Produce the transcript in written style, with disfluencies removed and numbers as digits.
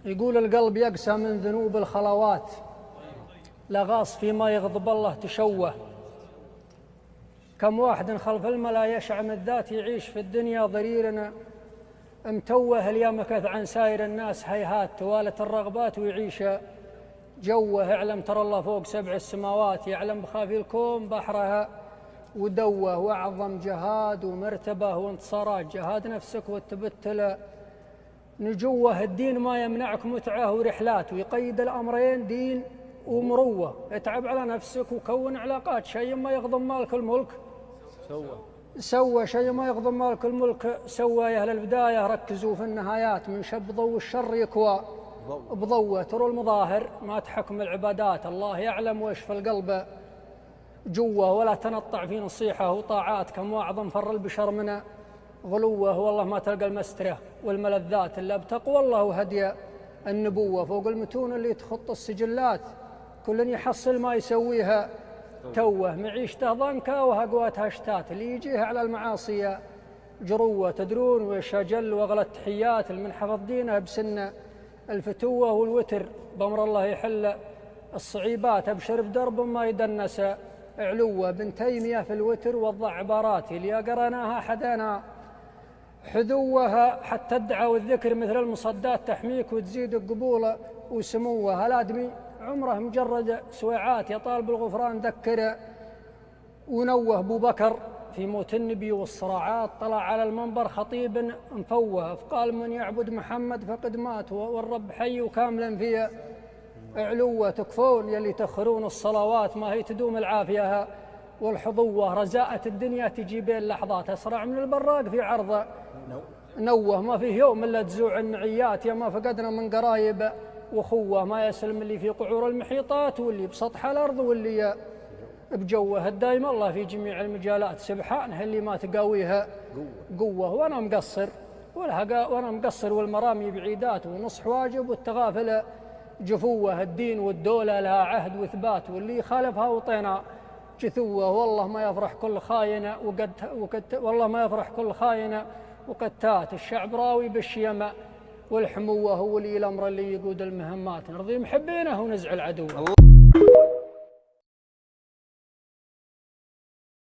يقول القلب يقسى من ذنوب الخلوات، لا غاص فيما يغضب الله تشوه. كم واحد خلف الملا يشعم الذات يعيش في الدنيا ضريرنا متوه، اليوم مكث عن سائر الناس هيهات توالت الرغبات ويعيش جوه. اعلم ترى الله فوق 7 السماوات، يعلم بخافي الكون بحرها ودوه. واعظم جهاد ومرتبه وانتصارات جهاد نفسك وتبتل نجوه. الدين ما يمنعك متعه ورحلات، ويقيد الامرين دين ومروه. اتعب على نفسك وكون علاقات، شيء ما يغضم مالك الملك سوى شيء ما يغضم مالك الملك سوى. يا اهل البدايه ركزوا في النهايات، من شب ضوء الشر يكوى بضوه. ترى المظاهر ما تحكم العبادات، الله يعلم وش في القلب جوه. ولا تنطع في نصيحه وطاعات، كم واعظم فر البشر من غلوه. والله ما تلقى المستره والملذات الا بتقوى الله وهدي النبوه. فوق المتون اللي تخط السجلات، كل يحصل ما يسويها توه. معيشته ضنكه وهقواتها شتات، اللي يجيها على المعاصي جروه. تدرون وش اجل واغلى التحيات المن حفظ دينه بسن الفتوه. والوتر بامر الله يحل الصعيبات، ابشر بدرب ما يدنس علوه. بن تيميه في الوتر وضع عبارات اللي قرناها حدانا حذوها. حتى الدعاء والذكر مثل المصدات تحميك وتزيد القبول وسموه. الادمي عمره مجرد سويعات، يا طالب الغفران ذكر ونوه. ابو بكر في موت النبي والصراعات طلع على المنبر خطيب مفوه، فقال من يعبد محمد فقد مات والرب حي وكاملا في علوه. تكفون يلي تخرون الصلوات، ما هي تدوم العافيه والحظوه. رزاءة الدنيا تجي بين لحظات، اسرع من البراق في عرض نوه. ما فيه يوم الا تزوع النعيات، يا ما فقدنا من قرايب وخوه. ما يسلم اللي في قعور المحيطات، واللي بسطح الارض واللي بجوه. الدايم الله في جميع المجالات، سبحانه اللي ما تقاويها قوه. وانا مقصر والمرامي بعيدات، ونصح واجب والتغافل جفوه. الدين والدوله لها عهد وثبات، واللي خالفها وطينا جثوه. والله ما يفرح كل خاينه والله ما يفرح كل خاينه وقتات. الشعب راوي بالشيمه والحموه، هو ولي الامر اللي يقود المهمات، نرضي محبينه ونزعل عدوه.